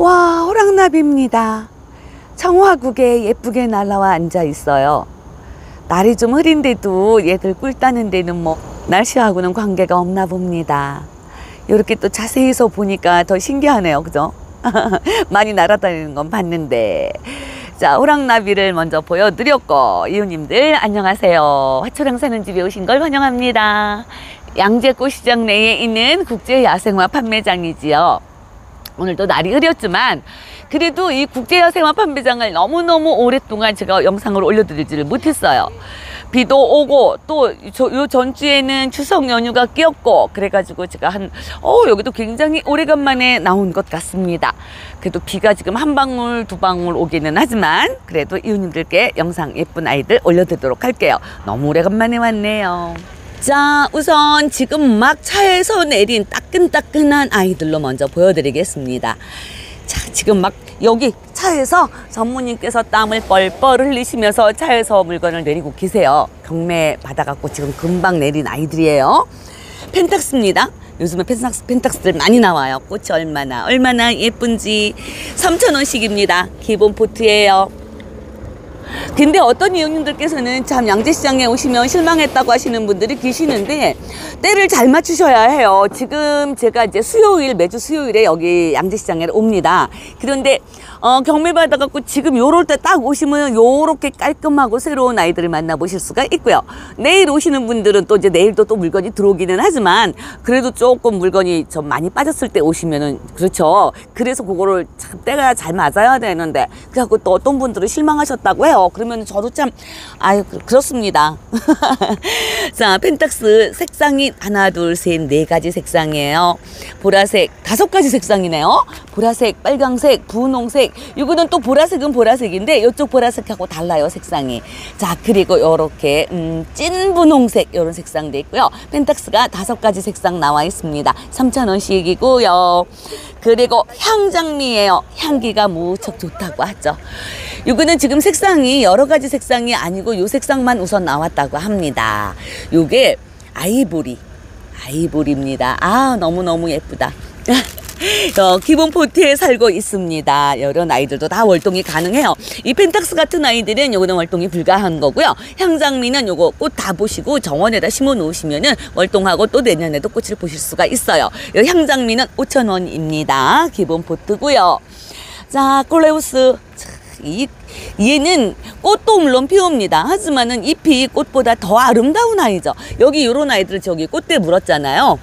와, 호랑나비입니다. 청화국에 예쁘게 날아와 앉아 있어요. 날이 좀 흐린데도 얘들 꿀 따는 데는 뭐 날씨하고는 관계가 없나 봅니다. 이렇게 또 자세히서 보니까 더 신기하네요. 그죠? 많이 날아다니는 건 봤는데. 자, 호랑나비를 먼저 보여드렸고, 이웃님들 안녕하세요. 화초랑 사는 집에 오신 걸 환영합니다. 양재꽃시장 내에 있는 국제야생화 판매장이지요. 오늘도 날이 흐렸지만 그래도 이 국제야생화 판매장을 너무너무 오랫동안 제가 영상을 올려드리지를 못했어요. 비도 오고 또 요 전주에는 추석 연휴가 끼었고 그래가지고 제가 여기도 굉장히 오래간만에 나온 것 같습니다. 그래도 비가 지금 한 방울 두 방울 오기는 하지만 그래도 이웃님들께 영상 예쁜 아이들 올려드리도록 할게요. 너무 오래간만에 왔네요. 자, 우선 지금 막 차에서 내린 따끈따끈한 아이들로 먼저 보여드리겠습니다. 자, 지금 막 여기 차에서 전무님께서 땀을 뻘뻘 흘리시면서 차에서 물건을 내리고 계세요. 경매 받아갖고 지금 금방 내린 아이들이에요. 펜탁스입니다. 요즘에 펜탁스들 많이 나와요. 꽃이 얼마나 예쁜지. 3,000원씩입니다. 기본 포트예요. 근데 어떤 이웃님들께서는 참 양재시장에 오시면 실망했다고 하시는 분들이 계시는데 때를 잘 맞추셔야 해요. 지금 제가 이제 매주 수요일에 여기 양재시장에 옵니다. 그런데 경매 받아갖고 지금 요럴 때 딱 오시면 요렇게 깔끔하고 새로운 아이들을 만나보실 수가 있고요. 내일 오시는 분들은 또 이제 내일도 또 물건이 들어오기는 하지만 그래도 조금 물건이 좀 많이 빠졌을 때 오시면은 그렇죠. 그래서 그거를 참 때가 잘 맞아야 되는데 그래갖고 또 어떤 분들은 실망하셨다고 해요. 그러면 저도 참 그렇습니다. 자, 펜탁스 색상이 하나 둘 셋 네 가지 색상이에요. 보라색 5가지 색상이네요. 보라색, 빨강색, 분홍색. 이거는 또 보라색은 보라색인데 이쪽 보라색하고 달라요, 색상이. 자, 그리고 요렇게 찐 분홍색 이런 색상도 있고요. 펜탁스가 5가지 색상 나와 있습니다. 3,000원씩이고요. 그리고 향장미예요. 향기가 무척 좋다고 하죠. 이거는 지금 색상이 여러 가지 색상이 아니고 요 색상만 우선 나왔다고 합니다. 요게 아이보리입니다. 아, 너무너무 예쁘다. 기본 포트에 살고 있습니다. 이런 아이들도 다 월동이 가능해요. 이 펜탁스 같은 아이들은 요거는 월동이 불가한 거고요. 향장미는 요거 꽃 다 보시고 정원에다 심어 놓으시면은 월동하고 또 내년에도 꽃을 보실 수가 있어요. 요 향장미는 5,000원입니다. 기본 포트고요. 자, 콜레우스. 얘는 꽃도 물론 피웁니다. 하지만은 잎이 꽃보다 더 아름다운 아이죠. 여기 요런 아이들 저기 꽃대 물었잖아요.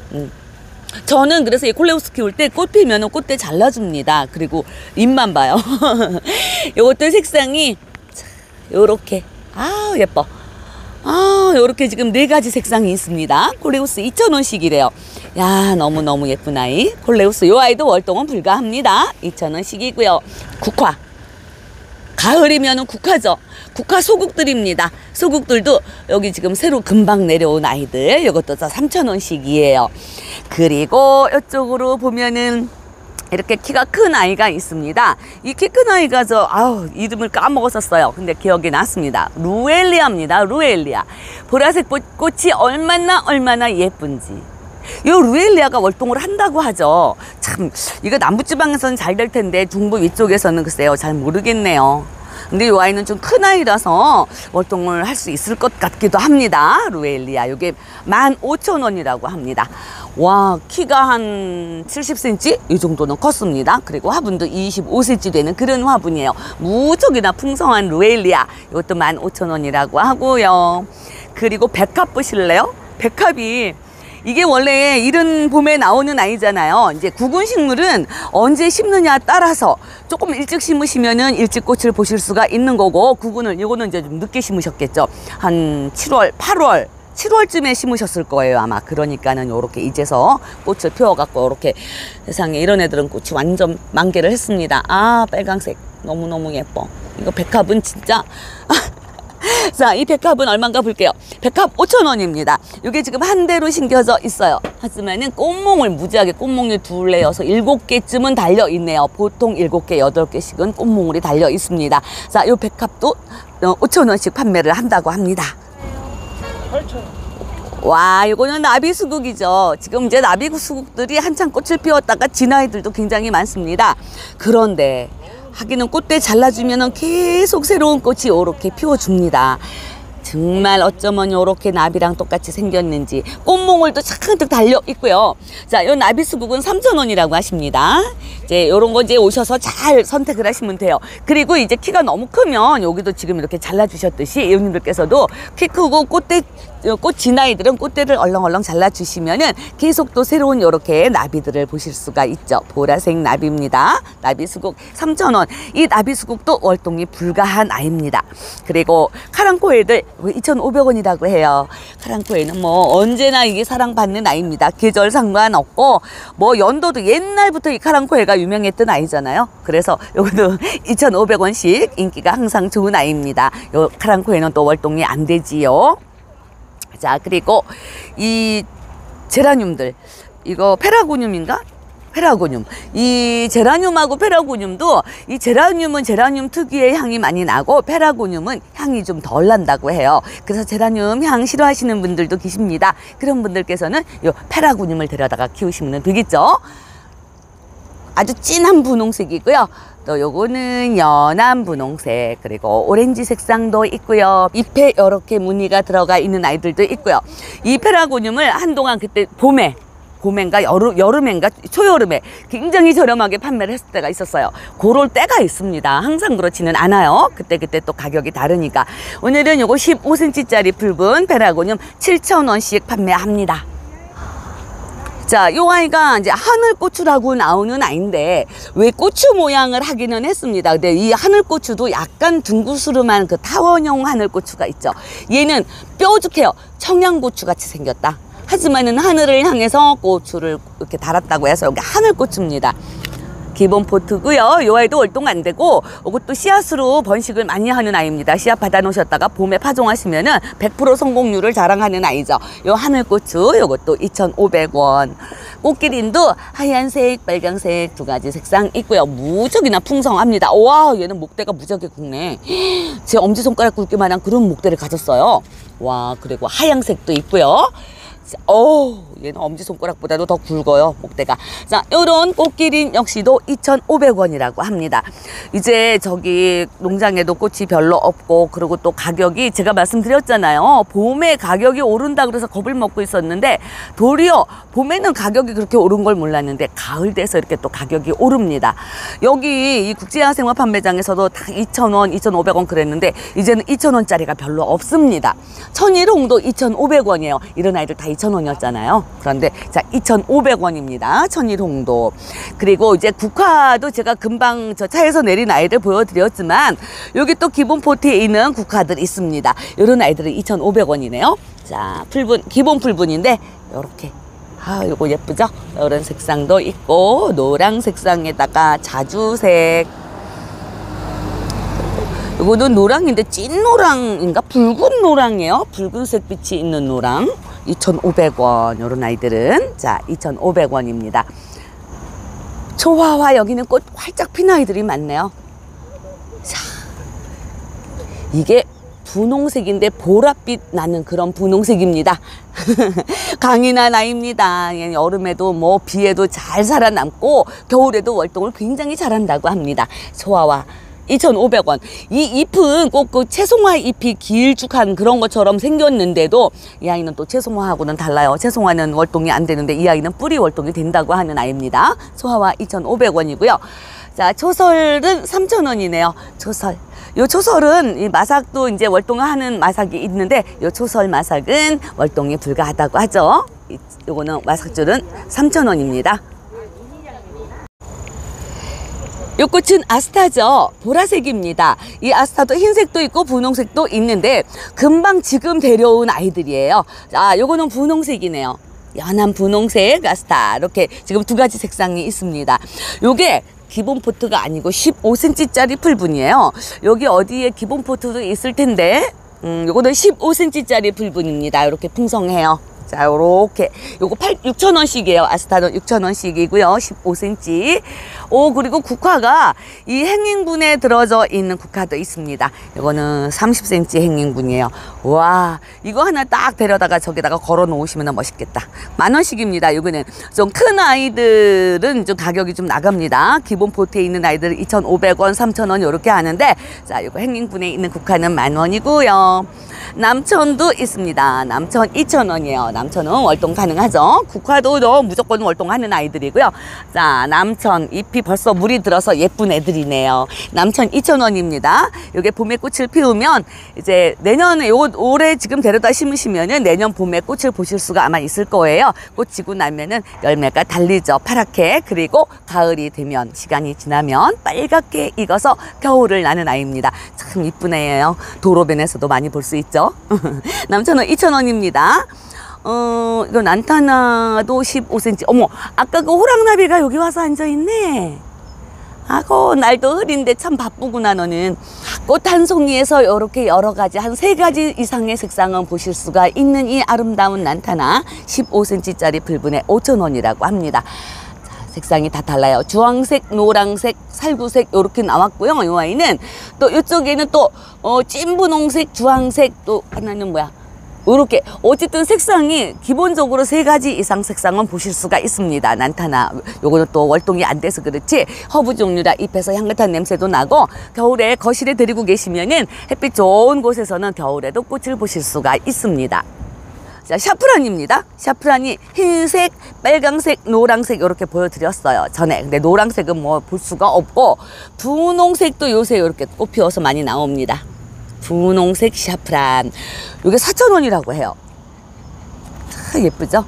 저는 그래서 이 콜레우스 키울 때 꽃 피면은 꽃대 잘라줍니다. 그리고 잎만 봐요. 요것도 색상이 요렇게 예뻐. 요렇게 지금 4가지 색상이 있습니다. 콜레우스 2,000원씩이래요. 야, 너무너무 예쁜 아이. 콜레우스 요 아이도 월동은 불가합니다. 2,000원씩이고요. 국화. 가을이면은 국화죠. 국화 소국들입니다. 소국들도 여기 지금 새로 금방 내려온 아이들. 이것도 3,000원씩이에요. 그리고 이쪽으로 보면은 이렇게 키가 큰 아이가 있습니다. 이 키 큰 아이가 이름을 까먹었었어요. 근데 기억이 났습니다. 루엘리아입니다. 루엘리아. 보라색 꽃이 얼마나 예쁜지. 요 루엘리아가 월동을 한다고 하죠. 참 이거 남부지방에서는 잘 될 텐데 중부 위쪽에서는 글쎄요 잘 모르겠네요. 근데 이 아이는 좀 큰 아이라서 월동을 할 수 있을 것 같기도 합니다. 루엘리아 요게 15,000원이라고 합니다. 와, 키가 한 70cm 이 정도는 컸습니다. 그리고 화분도 25cm 되는 그런 화분이에요. 무척이나 풍성한 루엘리아. 이것도 15,000원이라고 하고요. 그리고 백합 보실래요? 백합이 이게 원래 이른 봄에 나오는 아이잖아요. 이제 구근식물은 언제 심느냐 따라서 조금 일찍 심으시면은 일찍 꽃을 보실 수가 있는 거고, 이거는 이제 좀 늦게 심으셨겠죠. 한 7월, 8월, 7월쯤에 심으셨을 거예요, 아마. 그러니까는 요렇게 이제서 꽃을 피워갖고 요렇게 세상에 이런 애들은 꽃이 완전 만개를 했습니다. 아, 빨강색. 너무너무 예뻐. 이거 백합은 진짜. 자, 이 백합은 얼마인가 볼게요. 백합 5,000원입니다. 이게 지금 한 대로 심겨져 있어요. 하지만은 꽃몽을 무지하게 꽃몽이 둘레여서 7개쯤은 달려 있네요. 보통 7개, 8개씩은 꽃몽울이 달려 있습니다. 자, 이 백합도 5,000원씩 판매를 한다고 합니다. 8,000원. 와, 이거는 나비수국이죠. 지금 이제 나비수국들이 한창 꽃을 피웠다가 진 아이들도 굉장히 많습니다. 그런데 하기는 꽃대 잘라주면 계속 새로운 꽃이 이렇게 피워줍니다. 정말 어쩌면 이렇게 나비랑 똑같이 생겼는지 꽃몽울도 차근득 달려 있고요. 자, 이 나비수국은 3,000원이라고 하십니다. 이제 이런 거 이제 오셔서 잘 선택을 하시면 돼요. 그리고 이제 키가 너무 크면 여기도 지금 이렇게 잘라주셨듯이 이웃님들께서도 키 크고 꽃 진아이들은 꽃대를 얼렁얼렁 잘라주시면은 계속 또 새로운 이렇게 나비들을 보실 수가 있죠. 보라색 나비입니다. 나비수국 3,000원. 이 나비수국도 월동이 불가한 아이입니다. 그리고 카랑코에들 2,500원이라고 해요. 카랑코에는 뭐 언제나 이게 사랑받는 아이입니다. 계절 상관없고 뭐 연도도 옛날부터 이 카랑코에가 유명했던 아이잖아요. 그래서 요것도 2,500원씩 인기가 항상 좋은 아이입니다. 요 카랑코에는 또 월동이 안 되지요. 자, 그리고 이 제라늄들, 이거 페라고늄인가? 페라고늄. 이 제라늄하고 페라고늄도, 이 제라늄은 제라늄 특유의 향이 많이 나고 페라고늄은 향이 좀 덜 난다고 해요. 그래서 제라늄 향 싫어하시는 분들도 계십니다. 그런 분들께서는 이 페라고늄을 데려다가 키우시면 되겠죠. 아주 진한 분홍색이고요. 또 요거는 연한 분홍색, 그리고 오렌지 색상도 있고요. 잎에 이렇게 무늬가 들어가 있는 아이들도 있고요. 이 페라고늄을 한동안 그때 봄엔가 여름엔가 초여름에 굉장히 저렴하게 판매를 했을 때가 있었어요. 그럴 때가 있습니다. 항상 그렇지는 않아요. 그때 또 가격이 다르니까. 오늘은 요거 15cm짜리 붉은 페라고늄 7,000원씩 판매합니다. 자, 요 아이가 이제 하늘고추라고 나오는 아이인데, 왜 고추 모양을 하기는 했습니다. 근데 이 하늘고추도 약간 둥구스름한 그 타원형 하늘고추가 있죠. 얘는 뾰족해요. 청양고추 같이 생겼다. 하지만은 하늘을 향해서 고추를 이렇게 달았다고 해서 여기 하늘고추입니다. 기본 포트고요. 이 아이도 월동 안 되고, 이것도 씨앗으로 번식을 많이 하는 아이입니다. 씨앗 받아 놓으셨다가 봄에 파종하시면은 100% 성공률을 자랑하는 아이죠. 요 하늘고추, 요것도 2,500원. 꽃기린도 하얀색, 빨강색 두 가지 색상 있고요. 무척이나 풍성합니다. 와, 얘는 목대가 무지하게 굵네. 제 엄지손가락 굵기만한 그런 목대를 가졌어요. 와, 그리고 하얀색도 있고요. 얘는 엄지손가락보다도 더 굵어요, 목대가. 자, 요런 꽃기린 역시도 2,500원이라고 합니다. 이제 저기 농장에도 꽃이 별로 없고, 그리고 또 가격이 제가 말씀드렸잖아요. 봄에 가격이 오른다 그래서 겁을 먹고 있었는데, 도리어 봄에는 가격이 그렇게 오른 걸 몰랐는데 가을 돼서 이렇게 또 가격이 오릅니다. 여기 이 국제야생화 판매장에서도 다 2,000원, 2,500원 그랬는데 이제는 2,000원짜리가 별로 없습니다. 천일홍도 2,500원이에요. 이런 아이들 다 2,000원이었잖아요. 그런데 자, 2,500원입니다. 천일홍도. 그리고 이제 국화도 제가 금방 저 차에서 내린 아이들 보여드렸지만 여기 또 기본 포트에 있는 국화들 있습니다. 이런 아이들은 2,500원이네요. 자, 기본 붉은인데 요렇게, 요거 예쁘죠? 이런 색상도 있고, 노랑 색상에다가 자주색. 이거는 노랑인데 찐 노랑인가? 붉은 노랑이에요. 붉은색 빛이 있는 노랑. 2,500원. 요런 아이들은 자, 2,500원입니다. 초화화 여기는 꽃 활짝 핀 아이들이 많네요. 자, 이게 분홍색인데 보랏빛 나는 그런 분홍색입니다. 강인한 아이입니다. 여름에도 뭐 비에도 잘 살아남고 겨울에도 월동을 굉장히 잘한다고 합니다. 초화화 2,500원. 이 잎은 꼭 그 채송화 잎이 길쭉한 그런 것처럼 생겼는데도 이 아이는 또 채송화하고는 달라요. 채송화는 월동이 안 되는데 이 아이는 뿌리 월동이 된다고 하는 아이입니다. 초화화 2,500원이고요. 자, 초설은 3,000원이네요. 초설. 요 초설은 이 마삭도 이제 월동을 하는 마삭이 있는데 요 초설 마삭은 월동이 불가하다고 하죠. 요거는 마삭줄은 3,000원입니다. 요 꽃은 아스타죠. 보라색입니다. 이 아스타도 흰색도 있고 분홍색도 있는데 금방 지금 데려온 아이들이에요. 자, 요거는 분홍색이네요. 연한 분홍색 아스타. 이렇게 지금 두 가지 색상이 있습니다. 요게 기본 포트가 아니고 15cm짜리 풀분이에요. 여기 어디에 기본 포트도 있을 텐데, 요거는 15cm짜리 풀분입니다. 이렇게 풍성해요. 자, 요렇게. 요거 6,000원씩이에요. 아스타는 6,000원씩이고요. 15cm. 그리고 국화가 이 행잉분에 들어져 있는 국화도 있습니다. 요거는 30cm 행잉분이에요. 와, 이거 하나 딱 데려다가 저기다가 걸어 놓으시면 멋있겠다. 10,000원씩입니다. 이거는 좀 큰 아이들은 좀 가격이 좀 나갑니다. 기본 포트에 있는 아이들은 2,500원, 3,000원 이렇게 하는데, 자, 이거 행인군에 있는 국화는 10,000원이고요. 남천도 있습니다. 남천 2,000원이에요. 남천은 월동 가능하죠. 국화도 무조건 월동하는 아이들이고요. 자, 남천 잎이 벌써 물이 들어서 예쁜 애들이네요. 남천 2,000원입니다. 요게 봄에 꽃을 피우면 이제 내년에 올해 지금 데려다 심으시면은 내년 봄에 꽃을 보실 수가 아마 있을 거예요. 꽃 지고 나면은 열매가 달리죠. 파랗게. 그리고 가을이 되면 시간이 지나면 빨갛게 익어서 겨울을 나는 아이입니다. 참 이쁜 애예요. 도로변에서도 많이 볼 수 있죠. 남천은 2,000원입니다. 이거 난타나도 15cm. 어머, 아까 그 호랑나비가 여기 와서 앉아있네. 아고, 날도 흐린데 참 바쁘구나, 너는. 꽃 한 송이에서 이렇게 여러 가지, 한 3가지 이상의 색상은 보실 수가 있는 이 아름다운 난타나 15cm짜리 불분에 5,000원이라고 합니다. 자, 색상이 다 달라요. 주황색, 노랑색, 살구색 이렇게 나왔고요. 이 아이는 또 이쪽에는 또 찐분홍색, 주황색, 또 하나는 뭐야? 이렇게 어쨌든 색상이 기본적으로 3가지 이상 색상은 보실 수가 있습니다. 난타나 요거는 또 월동이 안 돼서 그렇지 허브 종류라 잎에서 향긋한 냄새도 나고 겨울에 거실에 들이고 계시면은 햇빛 좋은 곳에서는 겨울에도 꽃을 보실 수가 있습니다. 자, 샤프란입니다. 샤프란이 흰색, 빨강색, 노랑색 이렇게 보여드렸어요. 전에. 근데 노랑색은 뭐 볼 수가 없고 분홍색도 요새 이렇게 꽃 피워서 많이 나옵니다. 분홍색 샤프란. 이게 4,000원이라고 해요. 참 예쁘죠?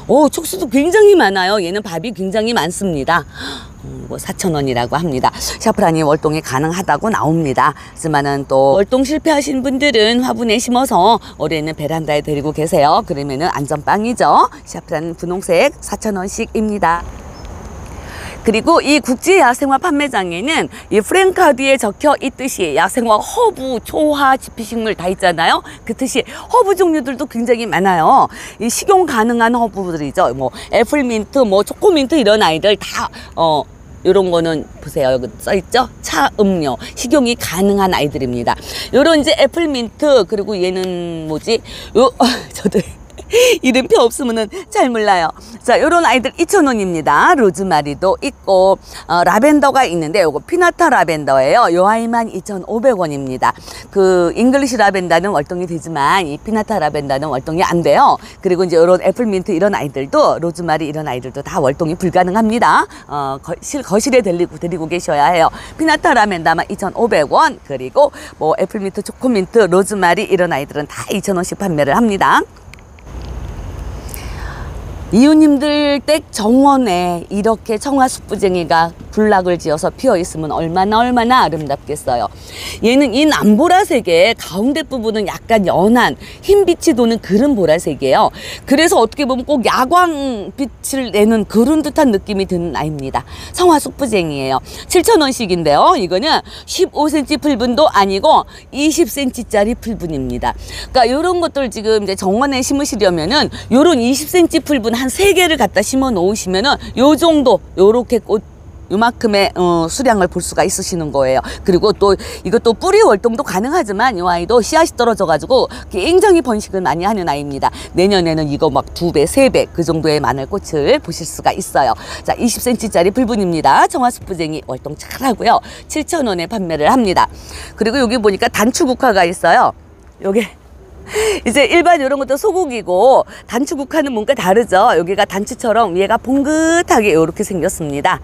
오, 촉수도 굉장히 많아요. 얘는 밥이 굉장히 많습니다. 이거 4,000원이라고 합니다. 샤프란이 월동이 가능하다고 나옵니다. 하지만은 또 월동 실패하신 분들은 화분에 심어서 올해는 베란다에 데리고 계세요. 그러면은 안전빵이죠. 샤프란 분홍색 4,000원씩입니다. 그리고 이 국제 야생화 판매장에는 이 프랭카드에 적혀 있듯이 야생화 허브, 초화, 지피식물 다 있잖아요. 그 뜻이 허브 종류들도 굉장히 많아요. 이 식용 가능한 허브들이죠. 뭐 애플민트, 뭐 초코민트 이런 아이들 다 요런 거는 보세요. 여기 써있죠? 차 음료. 식용이 가능한 아이들입니다. 요런 이제 애플민트, 그리고 얘는 뭐지? 저도 이름표 없으면은 잘 몰라요. 자, 요런 아이들 2,000원입니다. 로즈마리도 있고, 라벤더가 있는데, 요거 피나타 라벤더예요. 요 아이만 2,500원입니다. 그, 잉글리시 라벤더는 월동이 되지만, 이 피나타 라벤더는 월동이 안 돼요. 그리고 이제 요런 애플민트 이런 아이들도, 로즈마리 이런 아이들도 다 월동이 불가능합니다. 거실에 데리고 계셔야 해요. 피나타 라벤더만 2,500원, 그리고 뭐 애플민트, 초코민트, 로즈마리 이런 아이들은 다 2,000원씩 판매를 합니다. 이웃님들 댁 정원에 이렇게 청화숙부쟁이가 군락을 지어서 피어 있으면 얼마나 아름답겠어요. 얘는 이 남보라색의 가운데 부분은 약간 연한 흰빛이 도는 그런 보라색이에요. 그래서 어떻게 보면 꼭 야광빛을 내는 그런 듯한 느낌이 드는 아이입니다. 청화숙부쟁이에요. 7,000원씩인데요. 이거는 15cm 풀분도 아니고 20cm짜리 풀분입니다. 그러니까 이런 것들 지금 이제 정원에 심으시려면은 요런 20cm 풀분 한 3개를 갖다 심어 놓으시면은 요 정도 요렇게 꽃 요만큼의 수량을 볼 수가 있으시는 거예요. 그리고 또 이것도 뿌리 월동도 가능하지만 이 아이도 씨앗이 떨어져 가지고 굉장히 번식을 많이 하는 아이입니다. 내년에는 이거 막 2배, 3배 그 정도의 마늘 꽃을 보실 수가 있어요. 자, 20cm짜리 불분입니다. 청화숙부쟁이 월동 잘하고요. 7,000원에 판매를 합니다. 그리고 여기 보니까 단추국화가 있어요. 요게 이제 일반 이런 것도 소고기고 단추국화는 뭔가 다르죠. 여기가 단추처럼 위에가 봉긋하게 이렇게 생겼습니다.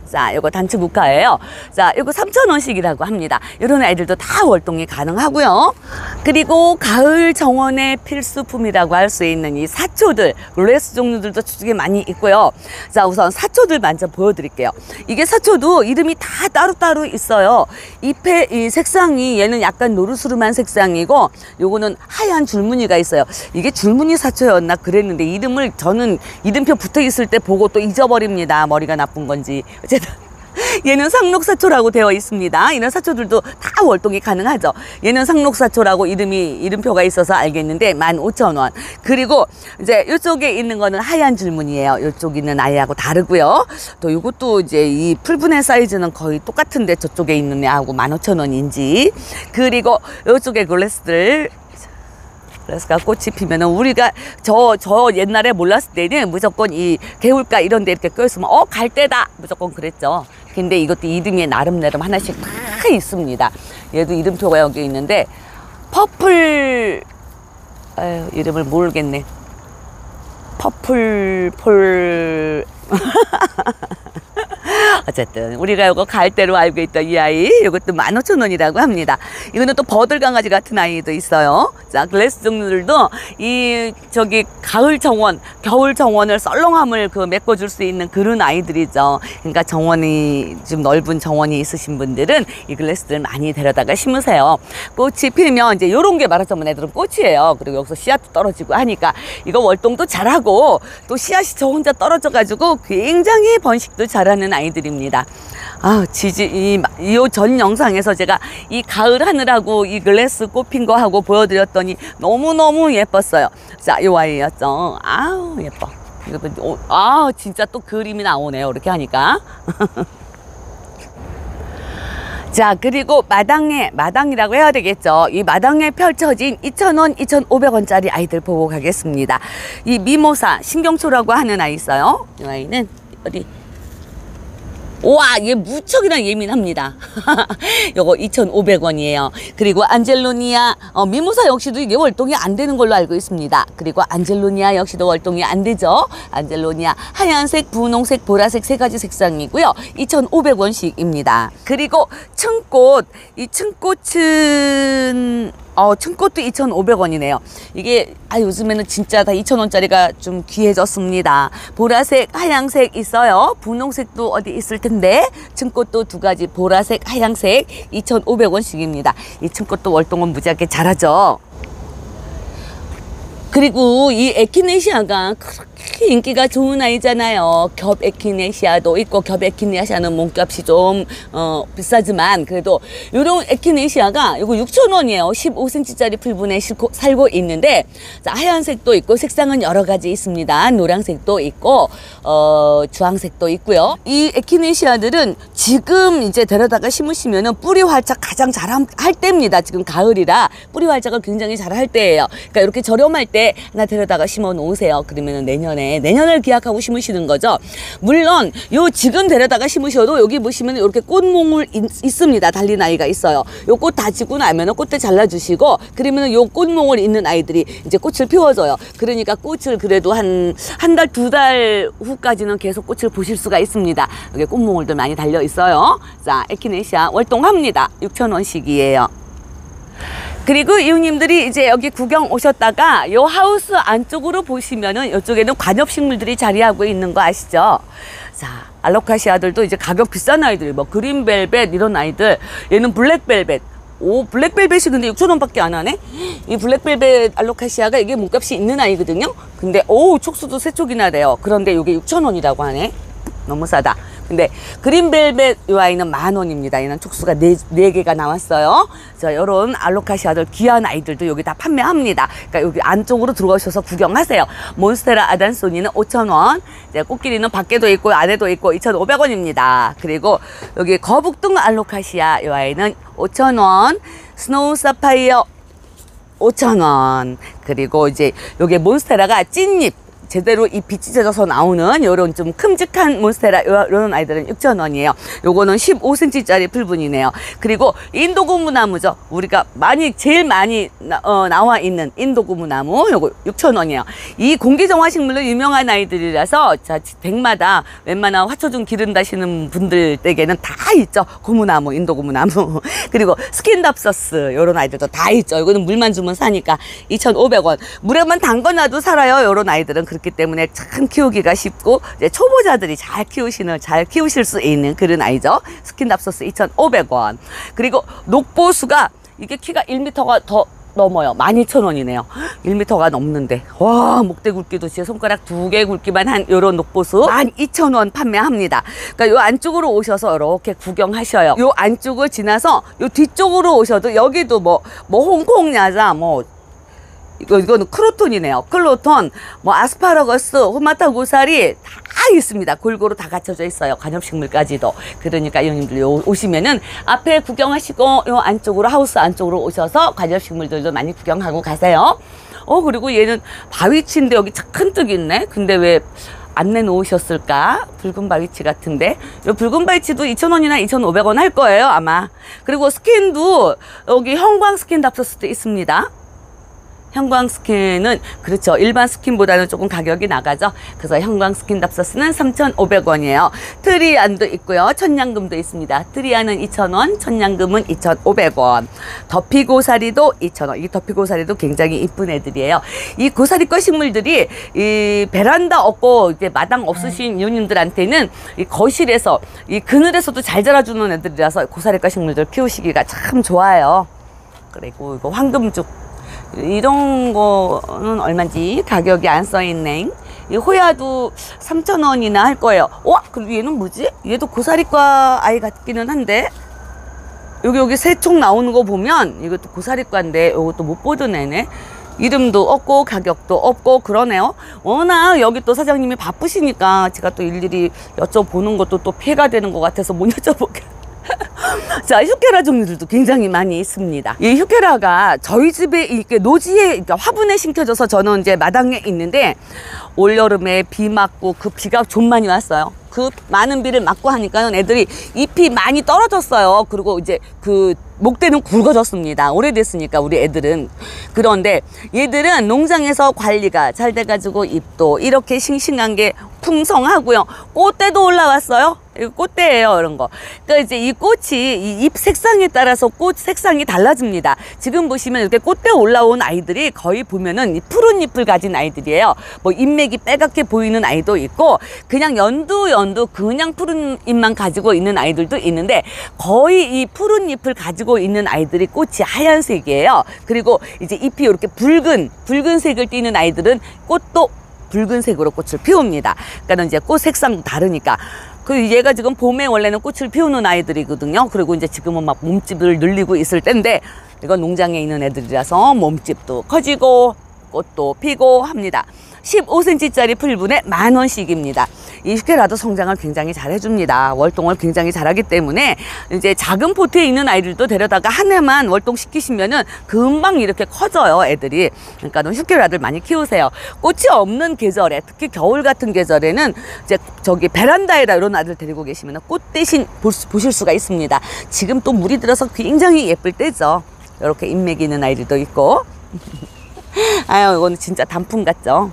자, 요거 단추국화예요. 자, 요거 3,000원씩이라고 합니다. 이런 아이들도 다 월동이 가능하고요. 그리고 가을 정원의 필수품이라고 할 수 있는 이 사초들, 롤레스 종류들도 저쪽에 많이 있고요. 자, 우선 사초들 먼저 보여드릴게요. 이게 사초도 이름이 다 따로따로 있어요. 잎의 이 색상이 얘는 약간 노르스름한 색상이고 요거는 하얀 줄무늬가 있어요. 이게 줄무늬 사초였나 그랬는데 이름을 저는 이름표 붙어 있을 때 보고 또 잊어버립니다. 머리가 나쁜 건지. 얘는 상록사초라고 되어 있습니다. 이런 사초들도 다 월동이 가능하죠. 얘는 상록사초라고 이름표가 있어서 알겠는데 15,000원. 그리고 이제 이쪽에 있는 거는 하얀 줄무늬예요. 이쪽 있는 아이하고 다르고요. 또 이것도 이제 이 풀분의 사이즈는 거의 똑같은데 저쪽에 있는 애하고 15,000원인지. 그리고 이쪽에 글래스들 그래서 꽃이 피면은 우리가 저 옛날에 몰랐을 때는 무조건 이 개울가 이런 데 이렇게 껴있으면 갈대다 무조건 그랬죠. 근데 이것도 이름이 나름 하나씩 다 있습니다. 얘도 이름표가 여기 있는데 퍼플 이름을 모르겠네. 퍼플 어쨌든 우리가 이거 갈대로 알고 있던 이 아이, 이것도 15,000원이라고 합니다. 이거는 또 버들 강아지 같은 아이도 있어요. 자, 글래스 종류들도 이 가을 정원, 겨울 정원을 썰렁함을 메꿔줄 수 있는 그런 아이들이죠. 그러니까 정원이 좀 넓은 정원이 있으신 분들은 이 글래스들 많이 데려다가 심으세요. 꽃이 피면 이제 요런 게 말하자면 애들은 꽃이에요. 그리고 여기서 씨앗도 떨어지고 하니까 이거 월동도 잘하고 또 씨앗이 저 혼자 떨어져 가지고 굉장히 번식도 잘하는 아이들입니다. 이 전 영상에서 제가 이 가을 하늘하고 이 글래스 꽃핀 거 하고 보여드렸더니 너무너무 예뻤어요. 자, 요 아이였죠. 예뻐. 진짜 또 그림이 나오네요. 이렇게 하니까. 자, 그리고 마당이라고 해야 되겠죠. 이 마당에 펼쳐진 2,000원, 2,500원짜리 아이들 보고 가겠습니다. 이 미모사, 신경초라고 하는 아이 있어요. 이 아이는 어디? 와, 얘 무척이나 예민합니다. 요거 2,500원이에요. 그리고 안젤로니아, 미모사 역시도 이게 월동이 안 되는 걸로 알고 있습니다. 그리고 안젤로니아 역시도 월동이 안 되죠. 안젤로니아 하얀색, 분홍색, 보라색 세 가지 색상이고요. 2,500원씩입니다. 그리고 층꽃, 이 층꽃은 층꽃도 2,500원이네요. 이게 요즘에는 진짜 다 2,000원짜리가 좀 귀해졌습니다. 보라색, 하얀색 있어요. 분홍색도 어디 있을 텐데 층꽃도 두 가지 보라색, 하얀색 2,500원씩입니다. 이 층꽃도 월동은 무지하게 잘하죠. 그리고 이 에키네시아가 그렇게 인기가 좋은 아이잖아요. 겹 에키네시아도 있고, 겹 에키네시아는 몸값이 좀 비싸지만 그래도 요런 에키네시아가 이거 6,000원이에요. 15cm짜리 풀분에 살고 있는데, 자, 하얀색도 있고 색상은 여러 가지 있습니다. 노란색도 있고 주황색도 있고요. 이 에키네시아들은 지금 이제 데려다가 심으시면은 뿌리 활착 가장 잘할 때입니다. 지금 가을이라 뿌리 활착을 굉장히 잘할 때예요. 그러니까 이렇게 저렴할 때 하나 데려다가 심어 놓으세요. 그러면은 내년을 기약하고 심으시는 거죠. 물론 요 지금 데려다가 심으셔도 여기 보시면 이렇게 꽃몽울 있습니다. 달린 아이가 있어요. 요 꽃 다지고 나면은 꽃대 잘라주시고, 그러면은 요 꽃몽울 있는 아이들이 이제 꽃을 피워줘요. 그러니까 꽃을 그래도 한 달, 2달 후까지는 계속 꽃을 보실 수가 있습니다. 여기 꽃몽울들 많이 달려 있어요. 자, 에키네시아 월동합니다. 6,000원씩이에요. 그리고 이웃님들이 이제 여기 구경 오셨다가 요 하우스 안쪽으로 보시면은 이쪽에는 관엽식물들이 자리하고 있는 거 아시죠? 자, 알로카시아들도 이제 가격 비싼 아이들, 뭐 그린벨벳 이런 아이들, 얘는 블랙벨벳. 블랙벨벳이 근데 6,000원밖에 안 하네? 이 블랙벨벳 알로카시아가 이게 몸값이 있는 아이거든요? 근데, 촉수도 3촉이나 돼요. 그런데 이게 6,000원이라고 하네? 너무 싸다. 근데 그린벨벳 이 아이는 10,000원입니다. 얘는 촉수가 4개가 나왔어요. 자, 요런 알로카시아들 귀한 아이들도 여기 다 판매합니다. 그러니까 여기 안쪽으로 들어오셔서 구경하세요. 몬스테라 아단소니는 5,000원. 이제 꽃길이는 밖에도 있고 안에도 있고 2,500원입니다. 그리고 여기 거북등 알로카시아 이 아이는 5,000원. 스노우 사파이어 5,000원. 그리고 이제 여기 몬스테라가 찐잎. 제대로 이 빛이 젖어서 나오는 요런 좀 큼직한 몬스테라 요런 아이들은 6,000원이에요. 요거는 15cm짜리 풀분이네요. 그리고 인도고무나무죠. 우리가 제일 많이 나와 있는 인도고무나무 요거 6,000원이에요. 이 공기정화식물로 유명한 아이들이라서 자, 댁마다 웬만한 화초좀 기른다시는 분들 댁에는 다 있죠. 고무나무, 인도고무나무. 그리고 스킨답서스 요런 아이들도 다 있죠. 이거는 물만 주면 사니까 2,500원. 물에만 담궈놔도 살아요. 요런 아이들은 그렇기 때문에 참 키우기가 쉽고 이제 초보자들이 잘 키우실 수 있는 그런 아이죠. 스킨답소스 2,500원. 그리고 녹보수가 이게 키가 1m가 더 넘어요. 12,000원이네요. 1m가 넘는데 와, 목대 굵기도 제 손가락 2개 굵기만 한 요런 녹보수 12,000원 판매합니다. 그러니까 요 안쪽으로 오셔서 이렇게 구경하셔요. 요 안쪽을 지나서 요 뒤쪽으로 오셔도 여기도 뭐 홍콩 야자 이거는 크로톤이네요. 클로톤, 뭐 아스파라거스, 호마타 고사리 다 있습니다. 골고루 다 갖춰져 있어요. 관엽식물까지도. 그러니까 이모님들 오시면은 앞에 구경하시고 요 안쪽으로 하우스 안쪽으로 오셔서 관엽식물들도 많이 구경하고 가세요. 그리고 얘는 바위치인데 여기 큰 떡이 있네. 근데 왜 안 내놓으셨을까? 붉은 바위치 같은데. 이 붉은 바위치도 2,000원이나 2,500원 할 거예요, 아마. 그리고 스킨도 여기 형광 스킨 답서스도 있습니다. 형광 스킨은 그렇죠. 일반 스킨보다는 조금 가격이 나가죠. 그래서 형광 스킨 답서스는 3,500원이에요. 트리안도 있고요. 천냥금도 있습니다. 트리안은 2,000원, 천냥금은 2,500원. 더피고사리도 2,000원. 이 더피고사리도 굉장히 이쁜 애들이에요. 이 고사리과 식물들이 이 베란다 없고 이제 마당 없으신 이웃님들한테는 이 거실에서 이 그늘에서도 잘 자라주는 애들이라서 고사리과 식물들 키우시기가 참 좋아요. 그리고 이거 황금죽 이런 거는 얼마인지 가격이 안 써있네. 이 호야도 3,000원이나 할 거예요. 그리고 얘는 뭐지? 얘도 고사리과 아이 같기는 한데 여기 새총 나오는 거 보면 이것도 고사리과인데 이것도 못 보던 애네. 이름도 없고 가격도 없고 그러네요. 워낙 여기 또 사장님이 바쁘시니까 제가 또 일일이 여쭤보는 것도 또 피해가 되는 것 같아서 못 여쭤볼게요. 자, 휴케라 종류들도 굉장히 많이 있습니다. 이 휴케라가 저희 집에 이렇게 노지에 그러니까 화분에 심겨져서 저는 이제 마당에 있는데 올여름에 비 맞고 그 비가 좀 많이 왔어요. 그 많은 비를 맞고 하니까는 애들이 잎이 많이 떨어졌어요. 그리고 이제 그 목대는 굵어졌습니다. 오래됐으니까 우리 애들은. 그런데 얘들은 농장에서 관리가 잘 돼가지고 잎도 이렇게 싱싱한 게 풍성하고요. 꽃대도 올라왔어요. 이거 꽃대예요, 이런 거. 그러니까 이제 이 꽃이 이 잎 색상에 따라서 꽃 색상이 달라집니다. 지금 보시면 이렇게 꽃대 올라온 아이들이 거의 보면은 이 푸른 잎을 가진 아이들이에요. 뭐 잎맥이 빨갛게 보이는 아이도 있고 그냥 연두 그냥 푸른 잎만 가지고 있는 아이들도 있는데 거의 이 푸른 잎을 가지고 있는 아이들이 꽃이 하얀색이에요. 그리고 이제 잎이 이렇게 붉은색을 띠는 아이들은 꽃도 붉은색으로 꽃을 피웁니다. 그러니까 이제 꽃 색상도 다르니까. 그 얘가 지금 봄에 원래는 꽃을 피우는 아이들이거든요. 그리고 이제 지금은 막 몸집을 늘리고 있을 때인데 이건 농장에 있는 애들이라서 몸집도 커지고 꽃도 피고 합니다. 15cm짜리 풀분에 10,000원씩입니다. 이 휴케라도 성장을 굉장히 잘 해줍니다. 월동을 굉장히 잘하기 때문에 이제 작은 포트에 있는 아이들도 데려다가 한 해만 월동시키시면은 금방 이렇게 커져요, 애들이. 그러니까 휴케라들 많이 키우세요. 꽃이 없는 계절에, 특히 겨울 같은 계절에는 이제 저기 베란다에다 이런 아이들 데리고 계시면 꽃 대신 보실 수가 있습니다. 지금 또 물이 들어서 굉장히 예쁠 때죠. 이렇게 잎맥이 있는 아이들도 있고. 아유, 이거는 진짜 단풍 같죠?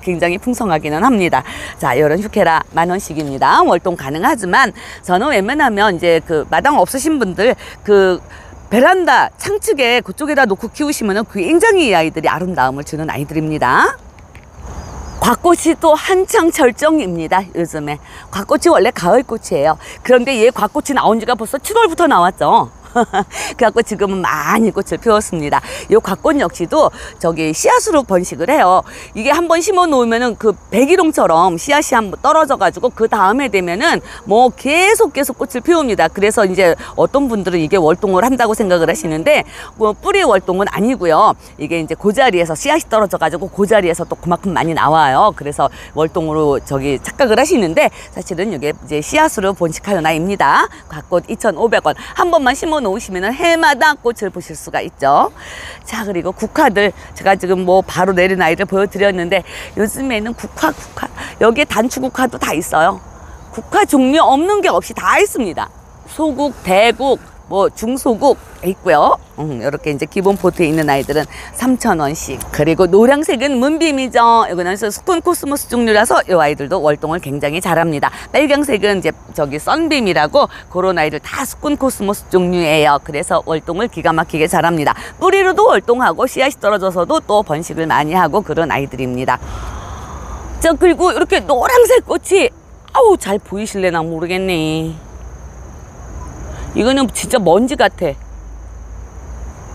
굉장히 풍성하기는 합니다. 자, 이런 휴케라 10,000원씩입니다. 월동 가능하지만 저는 웬만하면 이제 그 마당 없으신 분들 그 베란다 창측에 그쪽에다 놓고 키우시면은 굉장히 이 아이들이 아름다움을 주는 아이들입니다. 곽꽃이 또 한창 절정입니다. 요즘에 곽꽃이 원래 가을꽃이에요. 그런데 얘 곽꽃이 나온 지가 벌써 7월부터 나왔죠. 그래갖고 지금은 많이 꽃을 피웠습니다. 이 곽꽃 역시도 저기 씨앗으로 번식을 해요. 이게 한번 심어 놓으면은 그 백일홍처럼 씨앗이 한번 떨어져 가지고 그 다음에 되면은 뭐 계속 꽃을 피웁니다. 그래서 이제 어떤 분들은 이게 월동을 한다고 생각을 하시는데 뭐 뿌리 월동은 아니고요. 이게 이제 그 자리에서 씨앗이 떨어져 가지고 그 자리에서 또 그만큼 많이 나와요. 그래서 월동으로 저기 착각을 하시는데 사실은 이게 이제 씨앗으로 번식하는 아이입니다. 곽꽃 2,500원. 한 번만 심어 놓으시면 해마다 꽃을 보실 수가 있죠. 자, 그리고 국화들 제가 지금 뭐 바로 내린 아이를 보여드렸는데 요즘에는 국화 여기에 단추 국화도 다 있어요. 국화 종류 없는 게 없이 다 있습니다. 소국, 대국, 뭐 중소국 있고요. 이렇게 이제 기본 포트에 있는 아이들은 3,000원씩. 그리고 노란색은 문빔이죠. 이거는 스콘 코스모스 종류라서 이 아이들도 월동을 굉장히 잘합니다. 빨간색은 이제 저기 썬빔이라고 그런 아이들 다 스콘 코스모스 종류예요. 그래서 월동을 기가 막히게 잘합니다. 뿌리로도 월동하고 씨앗이 떨어져서도 또 번식을 많이 하고 그런 아이들입니다. 자, 그리고 이렇게 노란색 꽃이 아우 잘 보이실래나 모르겠네. 이거는 진짜 먼지 같아.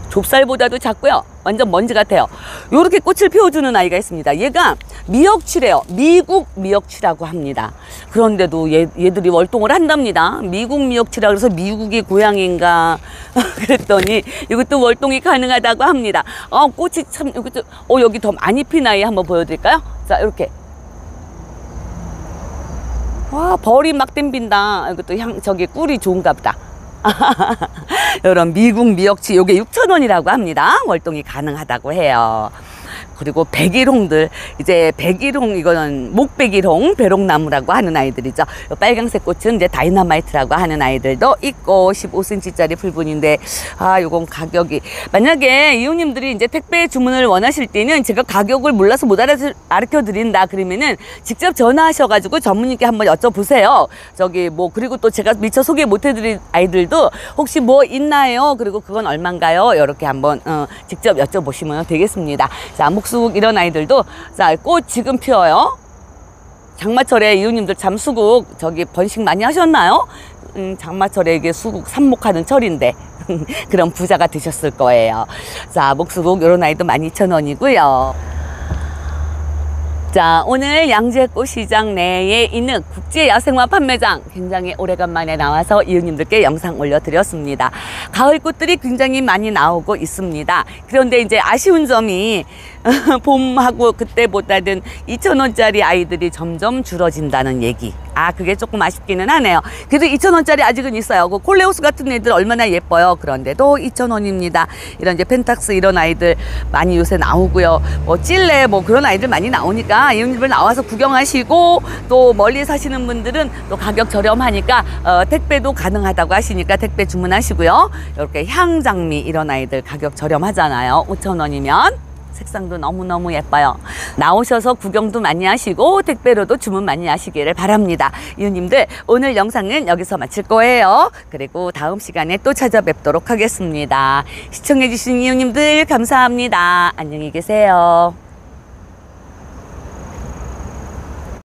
좁쌀보다도 작고요. 완전 먼지 같아요. 이렇게 꽃을 피워주는 아이가 있습니다. 얘가 미역치래요. 미국 미역치라고 합니다. 그런데도 얘들이 월동을 한답니다. 미국 미역치라 그래서 미국이 고향인가 그랬더니 이것도 월동이 가능하다고 합니다. 꽃이 참 이것도 여기 더 많이 핀 아이 한번 보여드릴까요? 자, 이렇게. 와, 벌이 막 댐빈다. 이것도 저기 꿀이 좋은가 보다. 이런 미국 미역치 요게 6,000원이라고 합니다. 월동이 가능하다고 해요. 그리고 백일홍들, 이제 백일홍, 이거는 목백일홍, 배롱나무라고 하는 아이들이죠. 요 빨강색 꽃은 이제 다이너마이트라고 하는 아이들도 있고, 15cm짜리 풀분인데, 요건 가격이. 만약에 이웃님들이 이제 택배 주문을 원하실 때는 제가 가격을 몰라서 못 가르쳐 드린다 그러면은 직접 전화하셔가지고 전문님께 한번 여쭤보세요. 그리고 또 제가 미처 소개 못 해드린 아이들도 혹시 뭐 있나요? 그리고 그건 얼만가요? 이렇게 한번, 직접 여쭤보시면 되겠습니다. 자, 목수국 이런 아이들도 자, 꽃 지금 피어요. 장마철에 이웃님들 참 수국 번식 많이 하셨나요? 장마철에 이게 수국 삽목하는 철인데 그런 부자가 되셨을 거예요. 자, 목수국 이런 아이도 12,000원이고요. 자, 오늘 양재꽃시장 내에 있는 국제야생화 판매장 굉장히 오래간만에 나와서 이웃님들께 영상 올려드렸습니다. 가을 꽃들이 굉장히 많이 나오고 있습니다. 그런데 이제 아쉬운 점이 봄하고 그때보다는 2,000원짜리 아이들이 점점 줄어진다는 얘기. 그게 조금 아쉽기는 하네요. 그래도 2,000원짜리 아직은 있어요. 그 콜레오스 같은 애들 얼마나 예뻐요. 그런데도 2,000원입니다. 이런 이제 펜탁스 이런 아이들 많이 요새 나오고요. 찔레 그런 아이들 많이 나오니까 이웃님들 나와서 구경하시고, 또 멀리 사시는 분들은 또 가격 저렴하니까 택배도 가능하다고 하시니까 택배 주문하시고요. 이렇게 향장미 이런 아이들 가격 저렴하잖아요. 5,000원이면. 색상도 너무너무 예뻐요. 나오셔서 구경도 많이 하시고 택배로도 주문 많이 하시기를 바랍니다. 이웃님들, 오늘 영상은 여기서 마칠 거예요. 그리고 다음 시간에 또 찾아뵙도록 하겠습니다. 시청해주신 이웃님들 감사합니다. 안녕히 계세요.